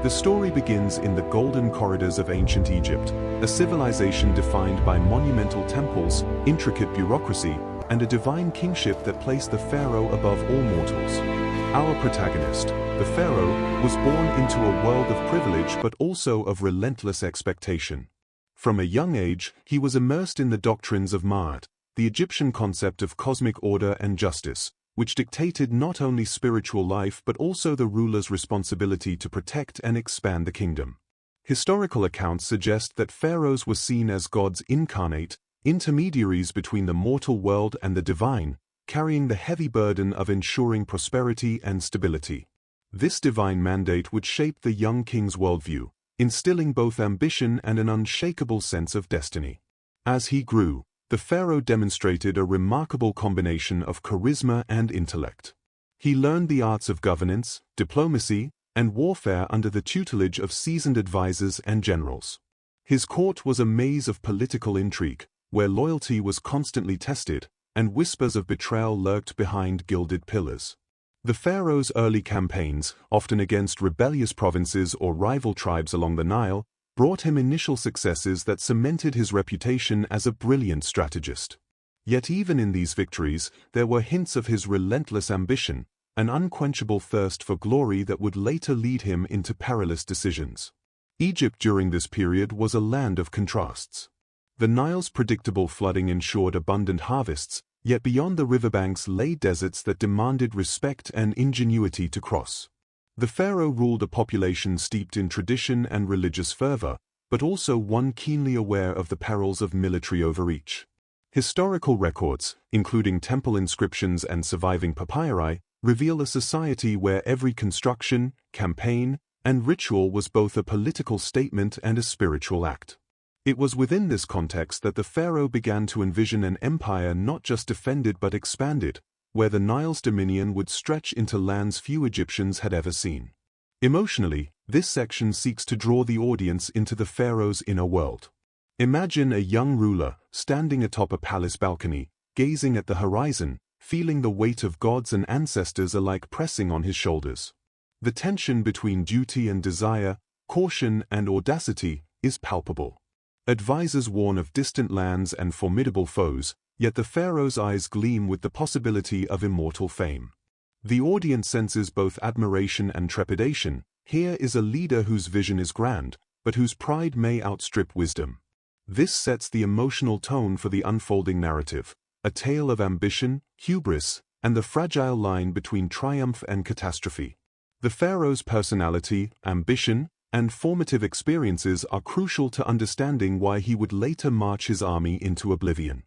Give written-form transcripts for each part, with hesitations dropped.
The story begins in the golden corridors of ancient Egypt, a civilization defined by monumental temples, intricate bureaucracy, and a divine kingship that placed the pharaoh above all mortals. Our protagonist, the pharaoh, was born into a world of privilege but also of relentless expectation. From a young age, he was immersed in the doctrines of Ma'at, the Egyptian concept of cosmic order and justice, which dictated not only spiritual life but also the ruler's responsibility to protect and expand the kingdom. Historical accounts suggest that pharaohs were seen as gods incarnate, intermediaries between the mortal world and the divine, carrying the heavy burden of ensuring prosperity and stability. This divine mandate would shape the young king's worldview, instilling both ambition and an unshakable sense of destiny. As he grew, the pharaoh demonstrated a remarkable combination of charisma and intellect. He learned the arts of governance, diplomacy, and warfare under the tutelage of seasoned advisors and generals. His court was a maze of political intrigue, where loyalty was constantly tested, and whispers of betrayal lurked behind gilded pillars. The pharaoh's early campaigns, often against rebellious provinces or rival tribes along the Nile, brought him initial successes that cemented his reputation as a brilliant strategist. Yet even in these victories, there were hints of his relentless ambition, an unquenchable thirst for glory that would later lead him into perilous decisions. Egypt during this period was a land of contrasts. The Nile's predictable flooding ensured abundant harvests, yet beyond the riverbanks lay deserts that demanded respect and ingenuity to cross. The pharaoh ruled a population steeped in tradition and religious fervor, but also one keenly aware of the perils of military overreach. Historical records, including temple inscriptions and surviving papyri, reveal a society where every construction, campaign, and ritual was both a political statement and a spiritual act. It was within this context that the pharaoh began to envision an empire not just defended but expanded, where the Nile's dominion would stretch into lands few Egyptians had ever seen. Emotionally, this section seeks to draw the audience into the pharaoh's inner world. Imagine a young ruler, standing atop a palace balcony, gazing at the horizon, feeling the weight of gods and ancestors alike pressing on his shoulders. The tension between duty and desire, caution and audacity, is palpable. Advisors warn of distant lands and formidable foes, yet the pharaoh's eyes gleam with the possibility of immortal fame. The audience senses both admiration and trepidation. Here is a leader whose vision is grand, but whose pride may outstrip wisdom. This sets the emotional tone for the unfolding narrative, a tale of ambition, hubris, and the fragile line between triumph and catastrophe. The pharaoh's personality, ambition, and formative experiences are crucial to understanding why he would later march his army into oblivion.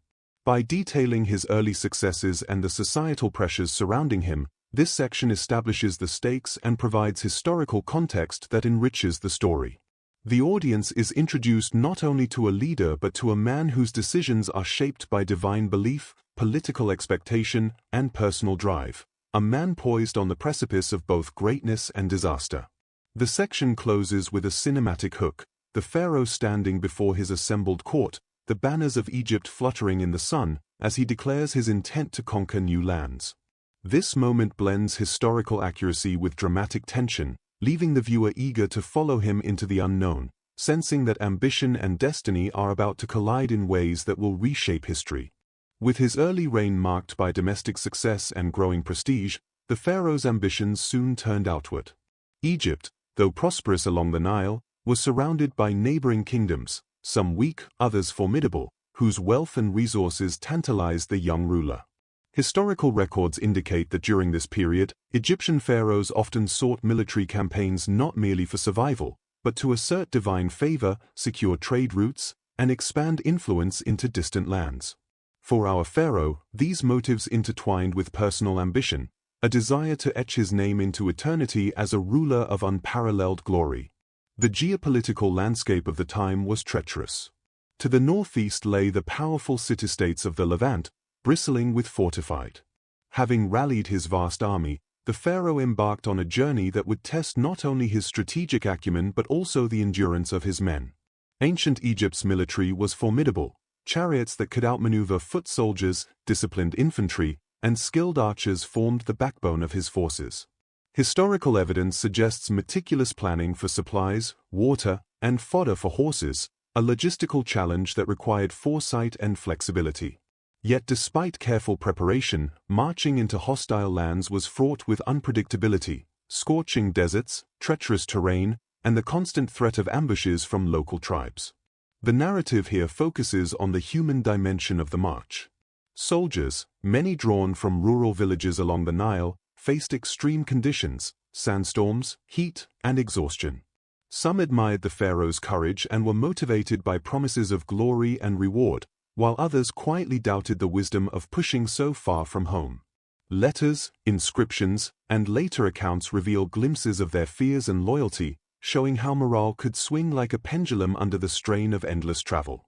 By detailing his early successes and the societal pressures surrounding him, this section establishes the stakes and provides historical context that enriches the story. The audience is introduced not only to a leader but to a man whose decisions are shaped by divine belief, political expectation, and personal drive, a man poised on the precipice of both greatness and disaster. The section closes with a cinematic hook, the pharaoh standing before his assembled court, the banners of Egypt fluttering in the sun, as he declares his intent to conquer new lands. This moment blends historical accuracy with dramatic tension, leaving the viewer eager to follow him into the unknown, sensing that ambition and destiny are about to collide in ways that will reshape history. With his early reign marked by domestic success and growing prestige, the pharaoh's ambitions soon turned outward. Egypt, though prosperous along the Nile, was surrounded by neighboring kingdoms, some weak, others formidable, whose wealth and resources tantalized the young ruler. Historical records indicate that during this period, Egyptian pharaohs often sought military campaigns not merely for survival, but to assert divine favor, secure trade routes, and expand influence into distant lands. For our pharaoh, these motives intertwined with personal ambition, a desire to etch his name into eternity as a ruler of unparalleled glory. The geopolitical landscape of the time was treacherous. To the northeast lay the powerful city-states of the Levant, bristling with fortified. Having rallied his vast army, the pharaoh embarked on a journey that would test not only his strategic acumen but also the endurance of his men. Ancient Egypt's military was formidable, chariots that could outmaneuver foot soldiers, disciplined infantry, and skilled archers formed the backbone of his forces. Historical evidence suggests meticulous planning for supplies, water, and fodder for horses, a logistical challenge that required foresight and flexibility. Yet despite careful preparation, marching into hostile lands was fraught with unpredictability, scorching deserts, treacherous terrain, and the constant threat of ambushes from local tribes. The narrative here focuses on the human dimension of the march. Soldiers, many drawn from rural villages along the Nile, faced extreme conditions, sandstorms, heat, and exhaustion. Some admired the pharaoh's courage and were motivated by promises of glory and reward, while others quietly doubted the wisdom of pushing so far from home. Letters, inscriptions, and later accounts reveal glimpses of their fears and loyalty, showing how morale could swing like a pendulum under the strain of endless travel.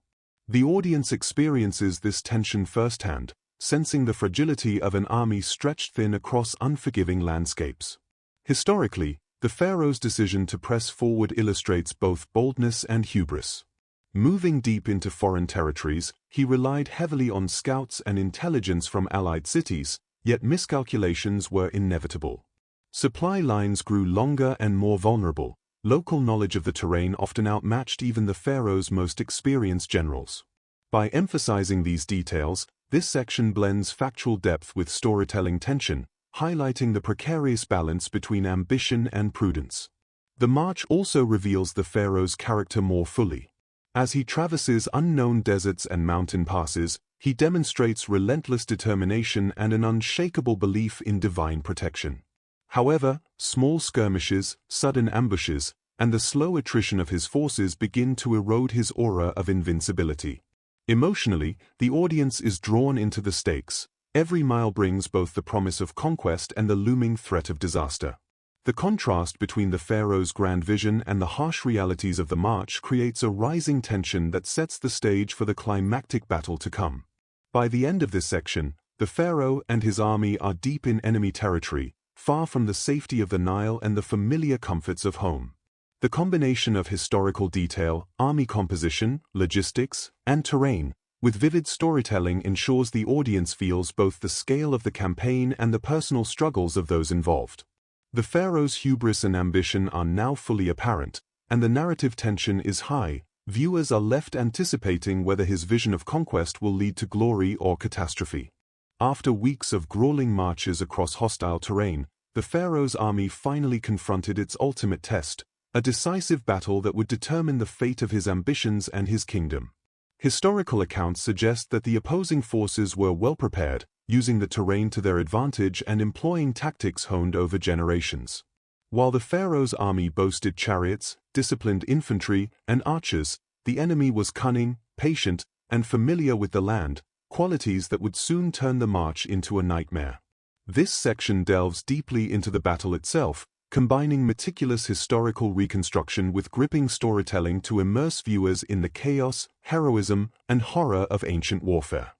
The audience experiences this tension firsthand, sensing the fragility of an army stretched thin across unforgiving landscapes. Historically, the pharaoh's decision to press forward illustrates both boldness and hubris. Moving deep into foreign territories, he relied heavily on scouts and intelligence from allied cities, yet miscalculations were inevitable. Supply lines grew longer and more vulnerable. Local knowledge of the terrain often outmatched even the pharaoh's most experienced generals. By emphasizing these details, this section blends factual depth with storytelling tension, highlighting the precarious balance between ambition and prudence. The march also reveals the pharaoh's character more fully. As he traverses unknown deserts and mountain passes, he demonstrates relentless determination and an unshakable belief in divine protection. However, small skirmishes, sudden ambushes, and the slow attrition of his forces begin to erode his aura of invincibility. Emotionally, the audience is drawn into the stakes. Every mile brings both the promise of conquest and the looming threat of disaster. The contrast between the pharaoh's grand vision and the harsh realities of the march creates a rising tension that sets the stage for the climactic battle to come. By the end of this section, the pharaoh and his army are deep in enemy territory, far from the safety of the Nile and the familiar comforts of home. The combination of historical detail, army composition, logistics, and terrain, with vivid storytelling ensures the audience feels both the scale of the campaign and the personal struggles of those involved. The pharaoh's hubris and ambition are now fully apparent, and the narrative tension is high. Viewers are left anticipating whether his vision of conquest will lead to glory or catastrophe. After weeks of grueling marches across hostile terrain, the pharaoh's army finally confronted its ultimate test, a decisive battle that would determine the fate of his ambitions and his kingdom. Historical accounts suggest that the opposing forces were well prepared, using the terrain to their advantage and employing tactics honed over generations. While the pharaoh's army boasted chariots, disciplined infantry, and archers, the enemy was cunning, patient, and familiar with the land, qualities that would soon turn the march into a nightmare. This section delves deeply into the battle itself, combining meticulous historical reconstruction with gripping storytelling to immerse viewers in the chaos, heroism, and horror of ancient warfare.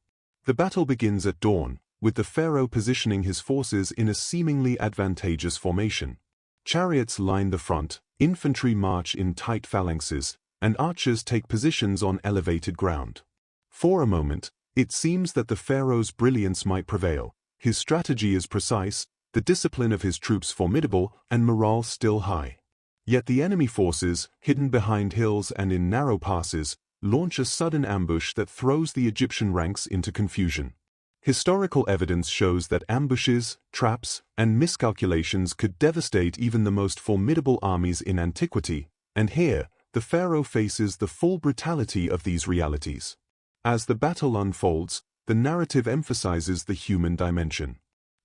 The battle begins at dawn, with the pharaoh positioning his forces in a seemingly advantageous formation. Chariots line the front, infantry march in tight phalanxes, and archers take positions on elevated ground. For a moment, it seems that the pharaoh's brilliance might prevail. His strategy is precise, the discipline of his troops formidable, and morale still high. Yet the enemy forces, hidden behind hills and in narrow passes, launch a sudden ambush that throws the Egyptian ranks into confusion. Historical evidence shows that ambushes, traps, and miscalculations could devastate even the most formidable armies in antiquity, and here, the pharaoh faces the full brutality of these realities. As the battle unfolds, the narrative emphasizes the human dimension.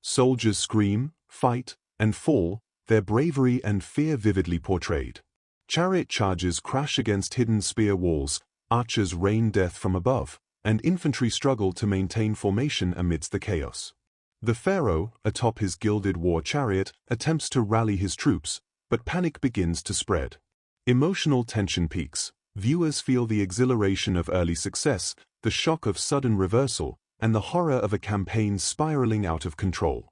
Soldiers scream, fight, and fall, their bravery and fear vividly portrayed. Chariot charges crash against hidden spear walls, archers rain death from above, and infantry struggle to maintain formation amidst the chaos. The pharaoh, atop his gilded war chariot, attempts to rally his troops, but panic begins to spread. Emotional tension peaks. Viewers feel the exhilaration of early success, the shock of sudden reversal, and the horror of a campaign spiraling out of control.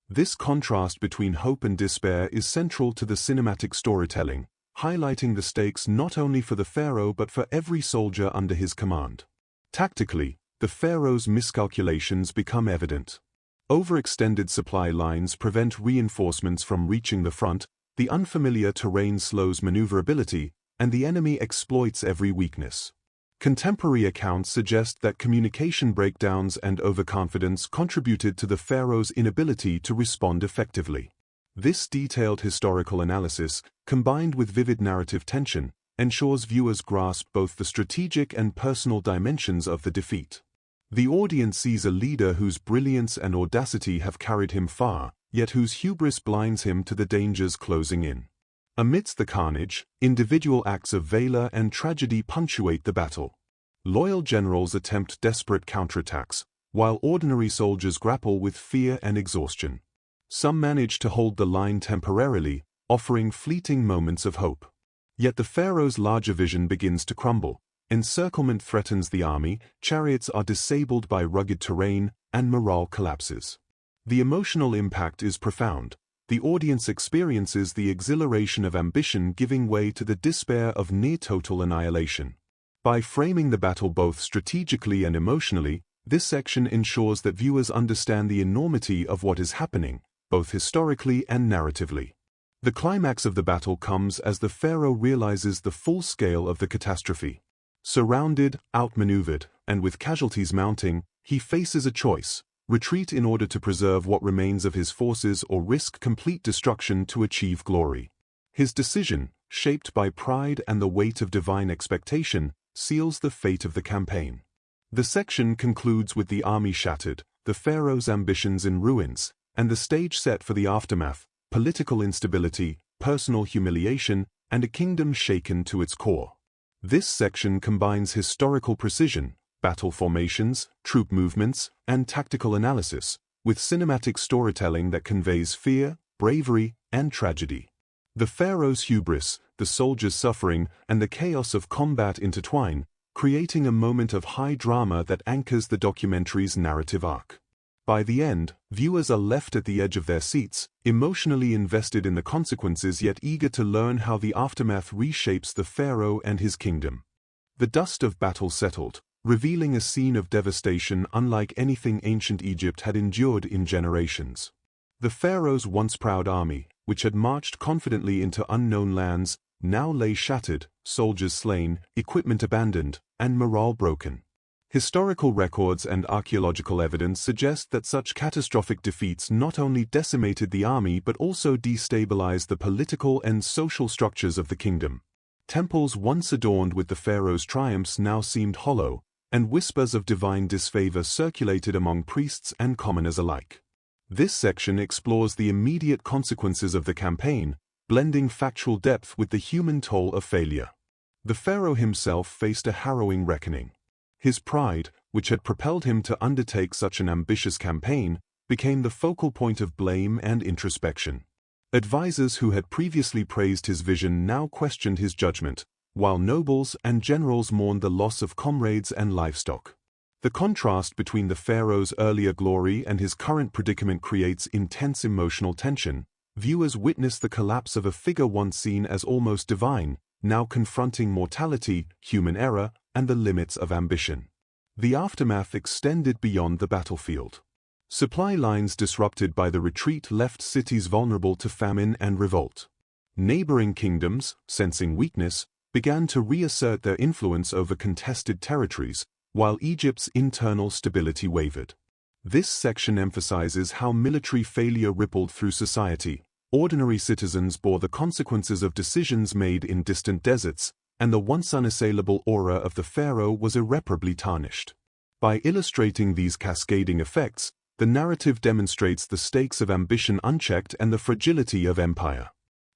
This contrast between hope and despair is central to the cinematic storytelling, highlighting the stakes not only for the pharaoh but for every soldier under his command. Tactically, the pharaoh's miscalculations become evident. Overextended supply lines prevent reinforcements from reaching the front, the unfamiliar terrain slows maneuverability, and the enemy exploits every weakness. Contemporary accounts suggest that communication breakdowns and overconfidence contributed to the pharaoh's inability to respond effectively. This detailed historical analysis, combined with vivid narrative tension, ensures viewers grasp both the strategic and personal dimensions of the defeat. The audience sees a leader whose brilliance and audacity have carried him far, yet whose hubris blinds him to the dangers closing in. Amidst the carnage, individual acts of valor and tragedy punctuate the battle. Loyal generals attempt desperate counterattacks, while ordinary soldiers grapple with fear and exhaustion. Some manage to hold the line temporarily, offering fleeting moments of hope. Yet the pharaoh's larger vision begins to crumble. Encirclement threatens the army, chariots are disabled by rugged terrain, and morale collapses. The emotional impact is profound. The audience experiences the exhilaration of ambition giving way to the despair of near-total annihilation. By framing the battle both strategically and emotionally, this section ensures that viewers understand the enormity of what is happening, both historically and narratively. The climax of the battle comes as the pharaoh realizes the full scale of the catastrophe. Surrounded, outmaneuvered, and with casualties mounting, he faces a choice: retreat in order to preserve what remains of his forces or risk complete destruction to achieve glory. His decision, shaped by pride and the weight of divine expectation, seals the fate of the campaign. The section concludes with the army shattered, the pharaoh's ambitions in ruins, and the stage set for the aftermath: political instability, personal humiliation, and a kingdom shaken to its core. This section combines historical precision, battle formations, troop movements, and tactical analysis, with cinematic storytelling that conveys fear, bravery, and tragedy. The pharaoh's hubris, the soldiers' suffering, and the chaos of combat intertwine, creating a moment of high drama that anchors the documentary's narrative arc. By the end, viewers are left at the edge of their seats, emotionally invested in the consequences yet eager to learn how the aftermath reshapes the pharaoh and his kingdom. The dust of battle settled, revealing a scene of devastation unlike anything ancient Egypt had endured in generations. The pharaoh's once proud army, which had marched confidently into unknown lands, now lay shattered, soldiers slain, equipment abandoned, and morale broken. Historical records and archaeological evidence suggest that such catastrophic defeats not only decimated the army but also destabilized the political and social structures of the kingdom. Temples once adorned with the pharaoh's triumphs now seemed hollow, and whispers of divine disfavor circulated among priests and commoners alike. This section explores the immediate consequences of the campaign, blending factual depth with the human toll of failure. The pharaoh himself faced a harrowing reckoning. His pride, which had propelled him to undertake such an ambitious campaign, became the focal point of blame and introspection. Advisors who had previously praised his vision now questioned his judgment, while nobles and generals mourned the loss of comrades and livestock. The contrast between the pharaoh's earlier glory and his current predicament creates intense emotional tension. Viewers witness the collapse of a figure once seen as almost divine, now confronting mortality, human error, and the limits of ambition. The aftermath extended beyond the battlefield. Supply lines disrupted by the retreat left cities vulnerable to famine and revolt. Neighboring kingdoms, sensing weakness, began to reassert their influence over contested territories, while Egypt's internal stability wavered. This section emphasizes how military failure rippled through society. Ordinary citizens bore the consequences of decisions made in distant deserts, and the once unassailable aura of the pharaoh was irreparably tarnished. By illustrating these cascading effects, the narrative demonstrates the stakes of ambition unchecked and the fragility of empire.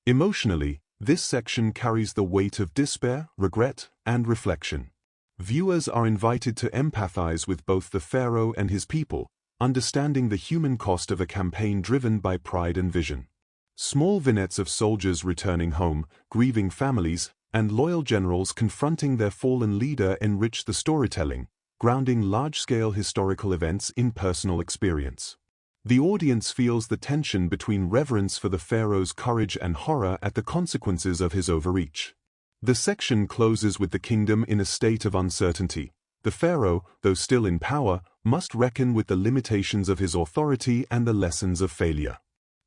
Emotionally, this section carries the weight of despair, regret, and reflection. Viewers are invited to empathize with both the pharaoh and his people, understanding the human cost of a campaign driven by pride and vision. Small vignettes of soldiers returning home, grieving families, and loyal generals confronting their fallen leader enrich the storytelling, grounding large-scale historical events in personal experience. The audience feels the tension between reverence for the pharaoh's courage and horror at the consequences of his overreach. The section closes with the kingdom in a state of uncertainty. The pharaoh, though still in power, must reckon with the limitations of his authority and the lessons of failure.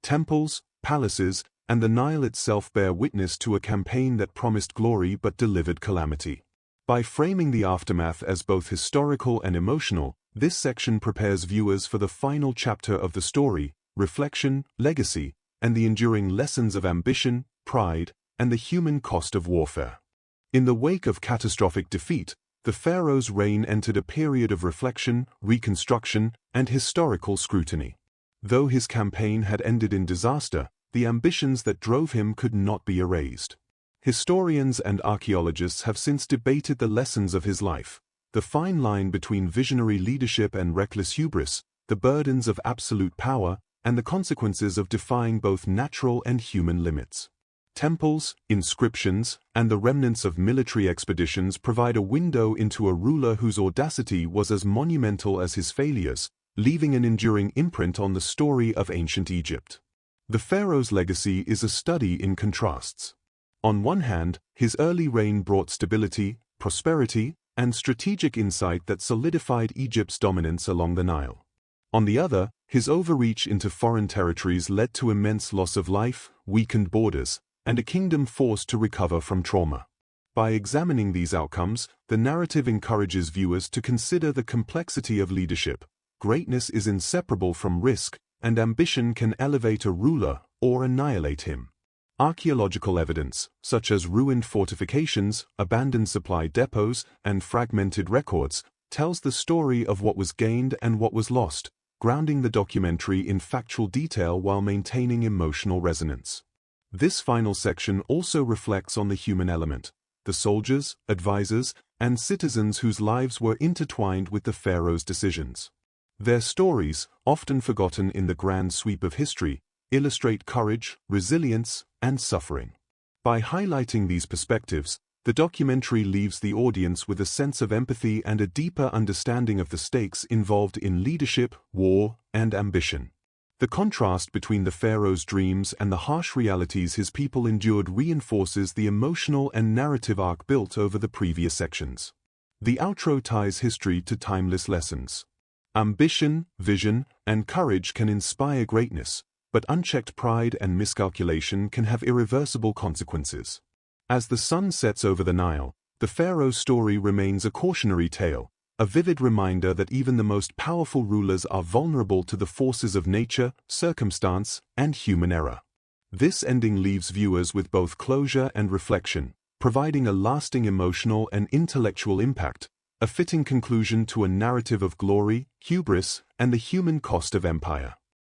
Temples, palaces, and the Nile itself bear witness to a campaign that promised glory but delivered calamity. By framing the aftermath as both historical and emotional, this section prepares viewers for the final chapter of the story: reflection, legacy, and the enduring lessons of ambition, pride, and the human cost of warfare. In the wake of catastrophic defeat, the pharaoh's reign entered a period of reflection, reconstruction, and historical scrutiny. Though his campaign had ended in disaster, the ambitions that drove him could not be erased. Historians and archaeologists have since debated the lessons of his life, the fine line between visionary leadership and reckless hubris, the burdens of absolute power, and the consequences of defying both natural and human limits. Temples, inscriptions, and the remnants of military expeditions provide a window into a ruler whose audacity was as monumental as his failures, leaving an enduring imprint on the story of ancient Egypt. The pharaoh's legacy is a study in contrasts. On one hand, his early reign brought stability, prosperity, and strategic insight that solidified Egypt's dominance along the Nile. On the other, his overreach into foreign territories led to immense loss of life, weakened borders, and a kingdom forced to recover from trauma. By examining these outcomes, the narrative encourages viewers to consider the complexity of leadership. Greatness is inseparable from risk, and ambition can elevate a ruler or annihilate him. Archaeological evidence, such as ruined fortifications, abandoned supply depots, and fragmented records, tells the story of what was gained and what was lost, grounding the documentary in factual detail while maintaining emotional resonance. This final section also reflects on the human element, the soldiers, advisors, and citizens whose lives were intertwined with the pharaoh's decisions. Their stories, often forgotten in the grand sweep of history, illustrate courage, resilience, and suffering. By highlighting these perspectives, the documentary leaves the audience with a sense of empathy and a deeper understanding of the stakes involved in leadership, war, and ambition. The contrast between the pharaoh's dreams and the harsh realities his people endured reinforces the emotional and narrative arc built over the previous sections. The outro ties history to timeless lessons. Ambition, vision, and courage can inspire greatness, but unchecked pride and miscalculation can have irreversible consequences. As the sun sets over the Nile, the pharaoh's story remains a cautionary tale, a vivid reminder that even the most powerful rulers are vulnerable to the forces of nature, circumstance, and human error. This ending leaves viewers with both closure and reflection, providing a lasting emotional and intellectual impact, a fitting conclusion to a narrative of glory, hubris, and the human cost of empire.